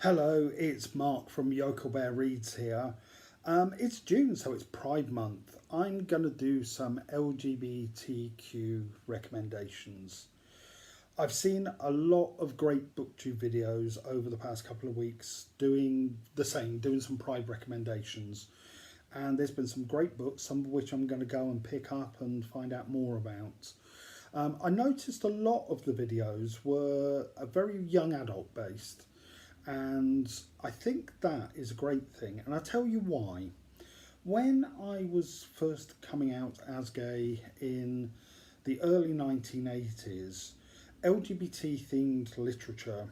Hello, it's Mark from Yokel Bear Reads here. It's June, so it's Pride Month. I'm going to do some LGBTQ recommendations. I've seen a lot of great booktube videos over the past couple of weeks doing the same, doing some Pride recommendations. And there's been some great books, some of which I'm going to go and pick up and find out more about. I noticed a lot of the videos were very young adult based. And I think that is a great thing, and I'll tell you why. When I was first coming out as gay in the early 1980s, LGBT themed literature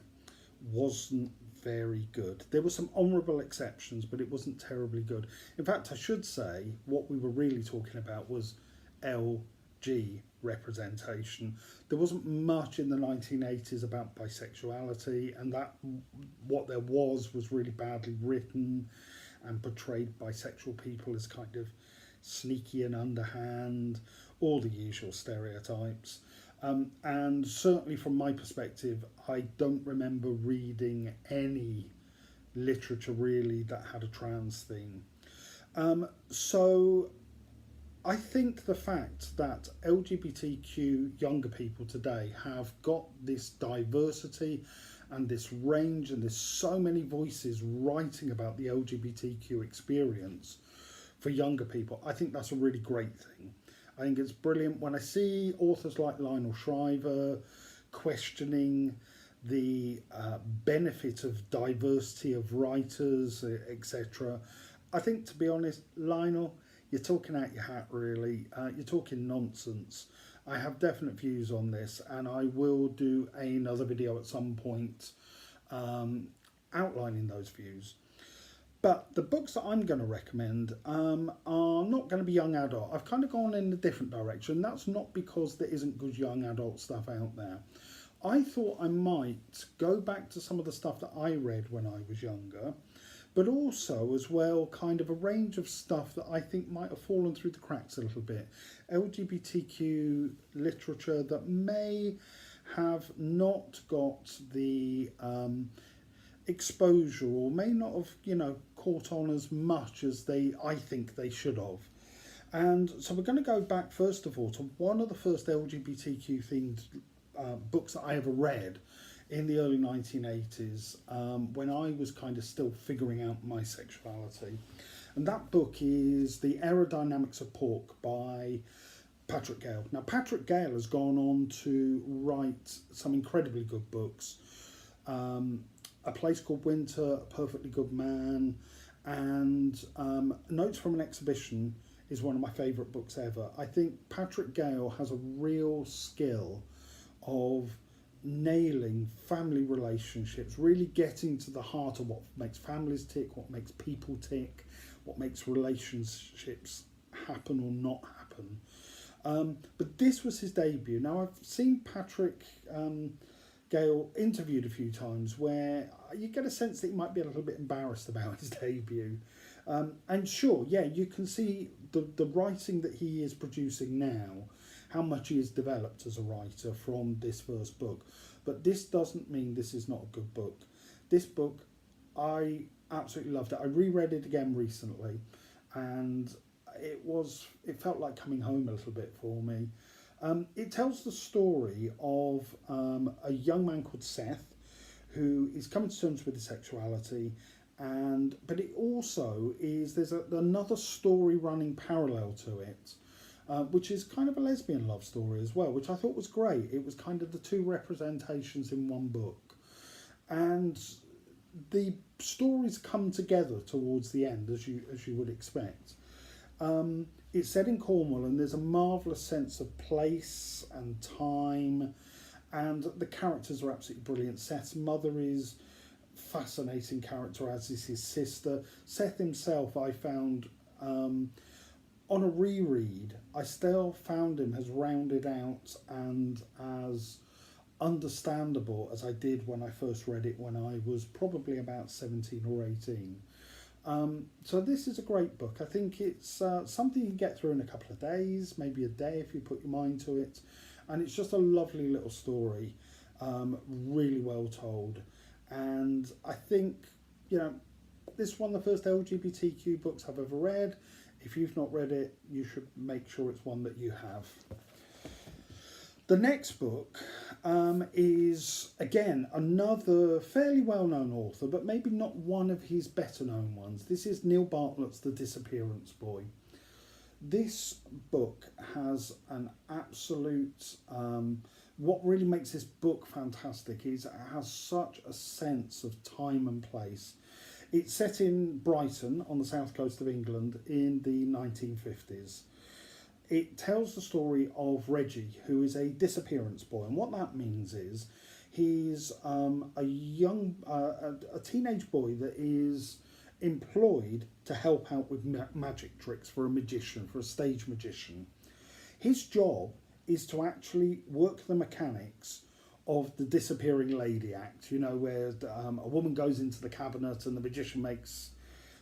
wasn't very good. There were some honourable exceptions, but it wasn't terribly good. In fact, I should say what we were really talking about was LG representation. There wasn't much in the 1980s about bisexuality, and that what there was really badly written and portrayed bisexual people as kind of sneaky and underhand, all the usual stereotypes. And certainly from my perspective, I don't remember reading any literature really that had a trans theme. So I think the fact that LGBTQ younger people today have got this diversity and this range, and there's so many voices writing about the LGBTQ experience for younger people, I think that's a really great thing. I think it's brilliant when I see authors like Lionel Shriver questioning the benefit of diversity of writers, etc. I think, to be honest, Lionel, you're talking out your hat, really. You're talking nonsense. I have definite views on this, and I will do another video at some point outlining those views. But the books that I'm going to recommend are not going to be young adult. I've kind of gone in a different direction. That's not because there isn't good young adult stuff out there. I thought I might go back to some of the stuff that I read when I was younger, but also as well kind of a range of stuff that I think might have fallen through the cracks a little bit. LGBTQ literature that may have not got the exposure, or may not have, caught on as much as I think they should have. And so we're going to go back first of all to one of the first LGBTQ themed books that I ever read in the early 1980s, when I was kind of still figuring out my sexuality. And that book is The Aerodynamics of Pork by Patrick Gale. Now, Patrick Gale has gone on to write some incredibly good books. A Place Called Winter, A Perfectly Good Man, and Notes from an Exhibition is one of my favourite books ever. I think Patrick Gale has a real skill of nailing family relationships, really getting to the heart of what makes families tick, what makes people tick, what makes relationships happen or not happen. But this was his debut. Now, I've seen Patrick Gale interviewed a few times where you get a sense that he might be a little bit embarrassed about his debut. And sure, yeah, you can see the writing that he is producing now, how much he has developed as a writer from this first book. But this doesn't mean this is not a good book. This book, I absolutely loved it. I reread it again recently, and it felt like coming home a little bit for me. It tells the story of a young man called Seth, who is coming to terms with his sexuality, but it also is, there's another story running parallel to it, which is kind of a lesbian love story as well, which I thought was great. It was kind of the two representations in one book. And the stories come together towards the end, as you would expect. It's set in Cornwall, and there's a marvellous sense of place and time, and the characters are absolutely brilliant. Seth's mother is a fascinating character, as is his sister. Seth himself, I found, on a reread, I still found him as rounded out and as understandable as I did when I first read it when I was probably about 17 or 18. So this is a great book. I think it's something you can get through in a couple of days, maybe a day if you put your mind to it. And it's just a lovely little story, really well told. And I think, this is one of the first LGBTQ books I've ever read. If you've not read it, you should make sure it's one that you have. The next book is, again, another fairly well-known author, but maybe not one of his better-known ones. This is Neil Bartlett's The Disappearance Boy. This book has an absolute... what really makes this book fantastic is it has such a sense of time and place. It's set in Brighton on the south coast of England in the 1950s. It tells the story of Reggie, who is a disappearance boy, and what that means is he's a teenage boy that is employed to help out with magic tricks for a magician, for a stage magician. His job is to actually work the mechanics of the Disappearing Lady Act, where a woman goes into the cabinet and the magician makes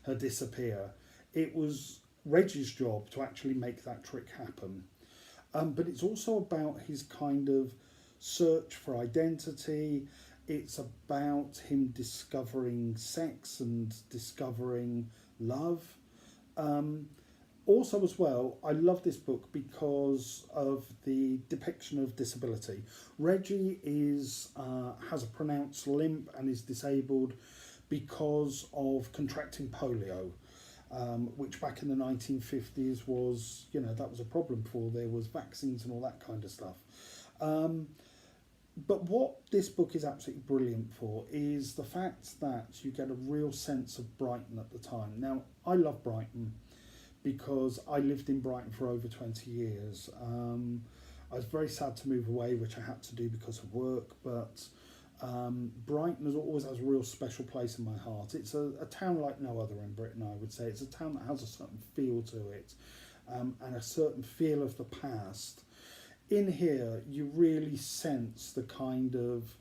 her disappear. It was Reggie's job to actually make that trick happen. But it's also about his kind of search for identity. It's about him discovering sex and discovering love. Also as well, I love this book because of the depiction of disability. Reggie has a pronounced limp and is disabled because of contracting polio, which back in the 1950s was, that was a problem before there was vaccines and all that kind of stuff. But what this book is absolutely brilliant for is the fact that you get a real sense of Brighton at the time. Now, I love Brighton because I lived in Brighton for over 20 years. I was very sad to move away, which I had to do because of work, but Brighton always has a real special place in my heart. It's a town like no other in Britain, I would say. It's a town that has a certain feel to it, and a certain feel of the past. In here, you really sense the kind of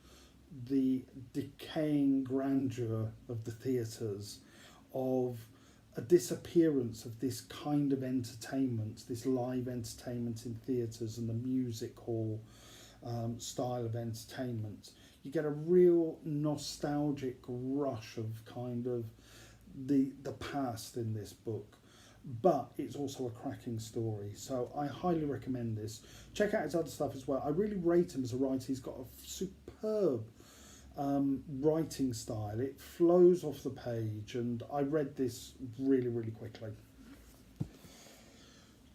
the decaying grandeur of the theatres, of a disappearance of this kind of entertainment, this live entertainment in theatres and the music hall style of entertainment. You get a real nostalgic rush of kind of the past in this book, but it's also a cracking story. So I highly recommend this. Check out his other stuff as well. I really rate him as a writer. He's got a superb writing style. It flows off the page, and I read this really, really quickly.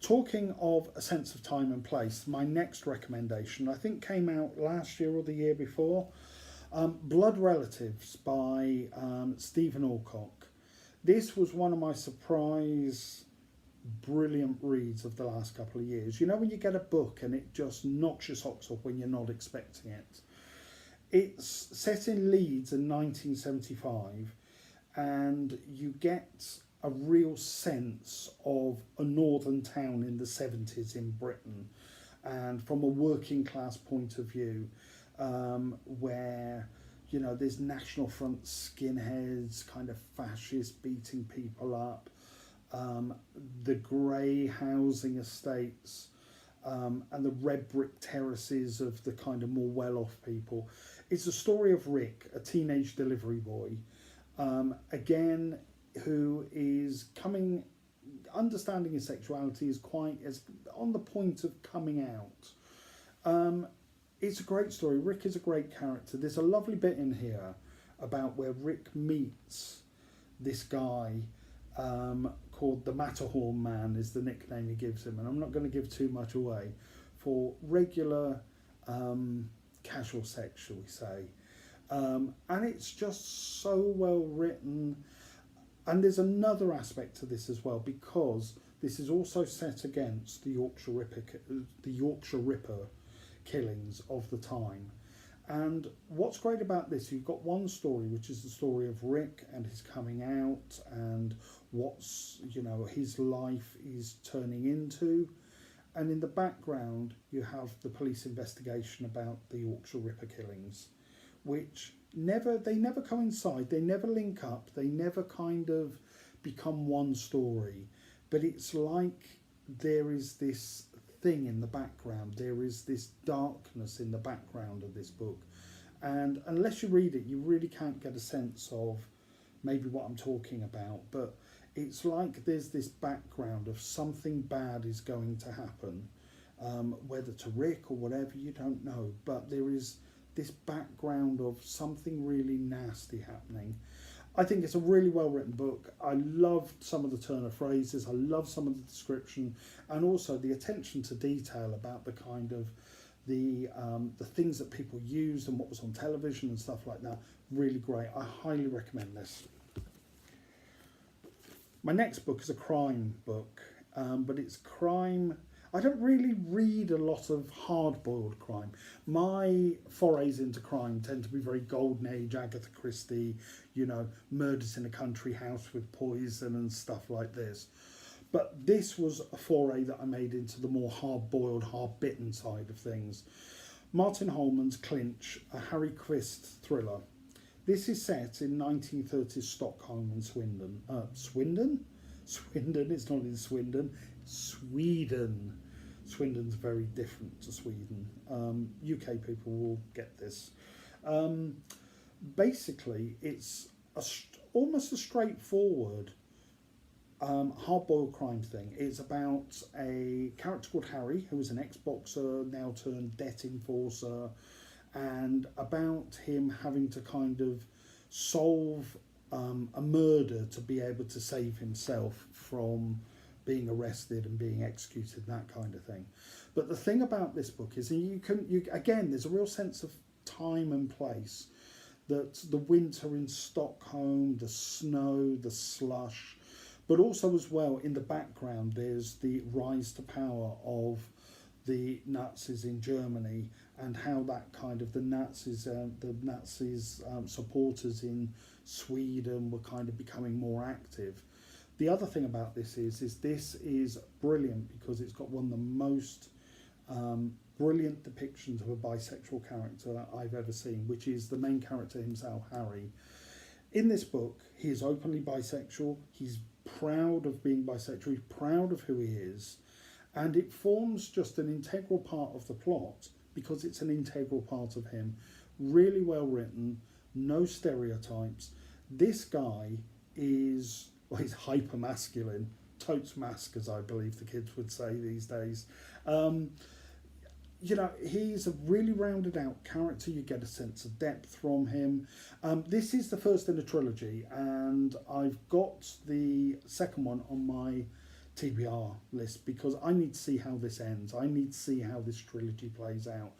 Talking of a sense of time and place, my next recommendation, I think came out last year or the year before, Blood Relatives by Stephen Alcock. This was one of my surprise, brilliant reads of the last couple of years. When you get a book and it just knocks your socks off when you're not expecting it. It's set in Leeds in 1975, and you get a real sense of a northern town in the 70s in Britain, and from a working class point of view, where there's National Front skinheads, kind of fascists beating people up, the grey housing estates, and the red brick terraces of the kind of more well-off people. It's a story of Rick, a teenage delivery boy, again, who is understanding his sexuality is on the point of coming out. It's a great story. Rick is a great character. There's a lovely bit in here about where Rick meets this guy called the Matterhorn Man, is the nickname he gives him, and I'm not going to give too much away, for regular casual sex, shall we say. And it's just so well written. And there's another aspect to this as well, because this is also set against the Yorkshire Ripper killings of the time. And what's great about this, you've got one story, which is the story of Rick and his coming out and what's, his life is turning into. And in the background, you have the police investigation about the Yorkshire Ripper killings, which they never coincide, they never link up, they never kind of become one story. But it's like there is this thing in the background, there is this darkness in the background of this book. and unless you read it, you really can't get a sense of maybe what I'm talking about. But it's like there's this background of something bad is going to happen, whether to Rick or whatever, you don't know. But there is this background of something really nasty happening. I think it's a really well written book. I loved some of the turn of phrases. I love some of the description, and also the attention to detail about the kind of the things that people used and what was on television and stuff like that. Really great. I highly recommend this. My next book is a crime book, but it's crime. I don't really read a lot of hard-boiled crime. My forays into crime tend to be very golden age, Agatha Christie, you know, murders in a country house with poison and stuff like this. But this was a foray that I made into the more hard-boiled, hard-bitten side of things. Martin Holman's Clinch, a Harry Quist thriller. This is set in 1930s Stockholm and Swindon. Swindon? Swindon, it's not in Swindon. Sweden. Swindon's very different to Sweden. UK people will get this. Basically, it's almost a straightforward hard-boiled crime thing. It's about a character called Harry, who is an ex-boxer, now turned debt enforcer, and about him having to kind of solve a murder to be able to save himself from being arrested and being executed, that kind of thing. But the thing about this book is again, there's a real sense of time and place. That the winter in Stockholm, the snow, the slush, but also as well in the background there's the rise to power of the Nazis in Germany, and how that kind of the Nazis supporters in Sweden were kind of becoming more active. The other thing about this is this is brilliant because it's got one of the most brilliant depictions of a bisexual character I've ever seen, which is the main character himself, Harry. In this book, he is openly bisexual. He's proud of being bisexual. He's proud of who he is. And it forms just an integral part of the plot because it's an integral part of him. Really well written, no stereotypes. This guy is, well, he's hyper masculine, totes mask, as I believe the kids would say these days. You know, he's a really rounded out character. You get a sense of depth from him. This is the first in a trilogy, and I've got the second one on my TBR list because I need to see how this ends. I need to see how this trilogy plays out.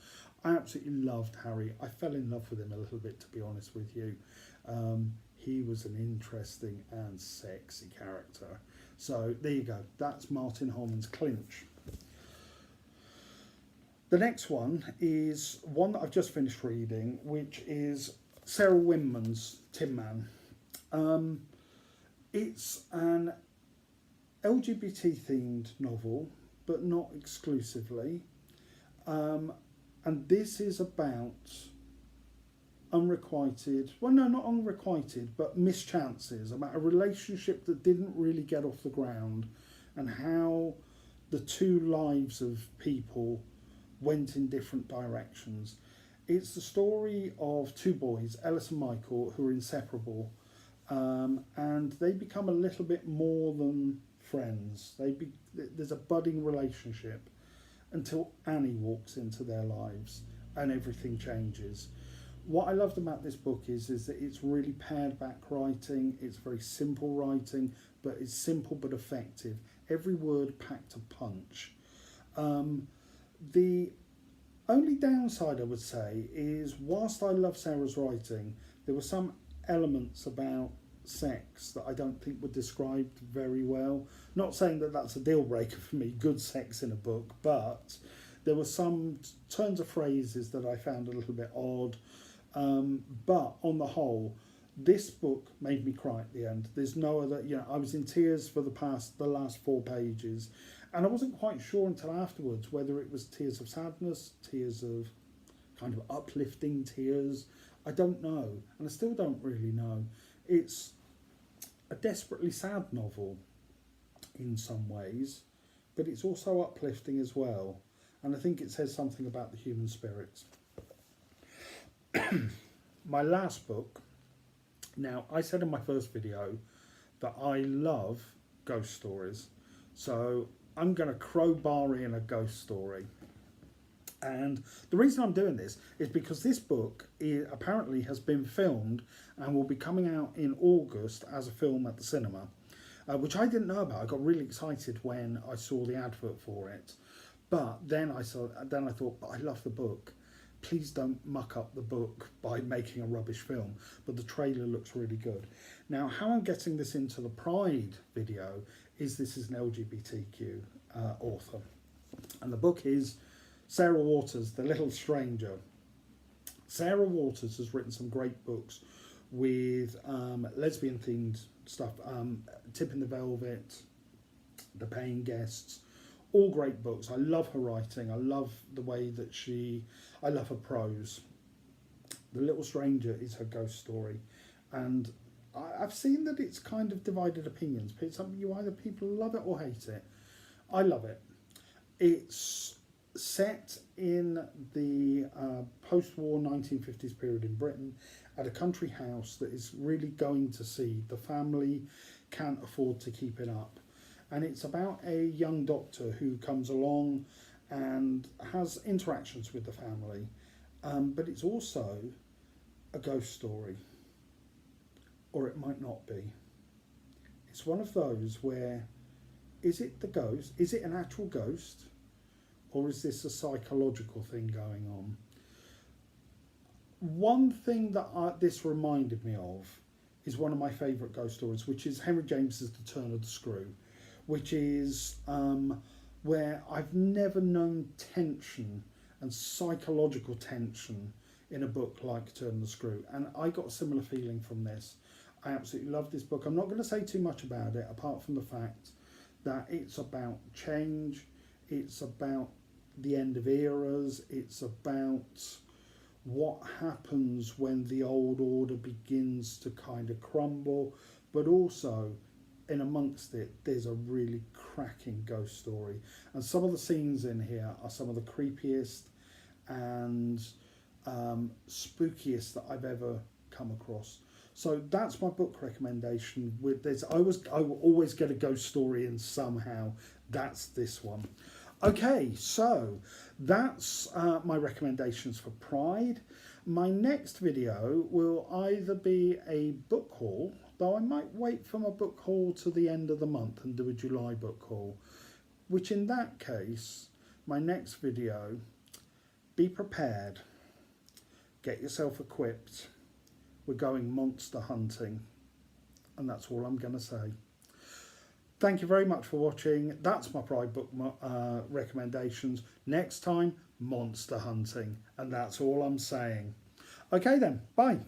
I absolutely loved Harry. I fell in love with him a little bit, to be honest with you. He was an interesting and sexy character. So there you go. That's Martin Holman's Clinch. The next one is one that I've just finished reading, which is Sarah Winman's Tin Man. It's an LGBT themed novel, but not exclusively. And this is about unrequited, well, no, not unrequited, but mischances, about a relationship that didn't really get off the ground and how the two lives of people went in different directions. It's the story of two boys, Ellis and Michael, who are inseparable, and they become a little bit more than friends. There's a budding relationship until Annie walks into their lives and everything changes. What I loved about this book is that it's really pared back writing. It's very simple writing, but it's simple but effective. Every word packed a punch. The only downside I would say is, whilst I love Sarah's writing, there were some elements about sex that I don't think were described very well. Not saying that that's a deal breaker for me, good sex in a book, but there were some turns of phrases that I found a little bit odd. But on the whole, this book made me cry at the end. There's no other, you know, I was in tears for the last 4 pages, and I wasn't quite sure until afterwards whether it was tears of sadness, tears of kind of uplifting tears. I don't know, and I still don't really know. It's a desperately sad novel in some ways, but it's also uplifting as well, and I think it says something about the human spirit. my last book. Now, I said in my first video that I love ghost stories. So I'm going to crowbar in a ghost story. And the reason I'm doing this is because this book apparently has been filmed and will be coming out in August as a film at the cinema, which I didn't know about. I got really excited when I saw the advert for it. But then I thought, but I love the book. Please don't muck up the book by making a rubbish film. But the trailer looks really good. Now, how I'm getting this into the Pride video is this is an LGBTQ author. And the book is Sarah Waters, The Little Stranger. Sarah Waters has written some great books with lesbian themed stuff. Tipping the Velvet, The Paying Guests. All great books. I love her writing. I love the way that I love her prose. The Little Stranger is her ghost story. And I've seen that it's kind of divided opinions. Either people love it or hate it. I love it. It's set in the post-war 1950s period in Britain at a country house that is really going to seed. The family can't afford to keep it up. And it's about a young doctor who comes along and has interactions with the family. But it's also a ghost story. Or it might not be. It's one of those where, is it the ghost? Is it an actual ghost? Or is this a psychological thing going on? One thing that this reminded me of is one of my favourite ghost stories, which is Henry James's The Turn of the Screw, which is where I've never known tension and psychological tension in a book like Turn of the Screw. And I got a similar feeling from this. I absolutely love this book. I'm not going to say too much about it, apart from the fact that it's about change, it's about the end of eras, it's about what happens when the old order begins to kind of crumble, but also in amongst it there's a really cracking ghost story, and some of the scenes in here are some of the creepiest and spookiest that I've ever come across. So that's my book recommendation. With this, I will always get a ghost story in somehow. That's this one. Okay, so that's my recommendations for Pride. My next video will either be a book haul, though I might wait for my book haul to the end of the month and do a July book haul, which in that case, my next video, be prepared, get yourself equipped. We're going monster hunting, and that's all I'm going to say. Thank you very much for watching. That's my Pride book recommendations. Next time, monster hunting, and that's all I'm saying. Okay then, bye.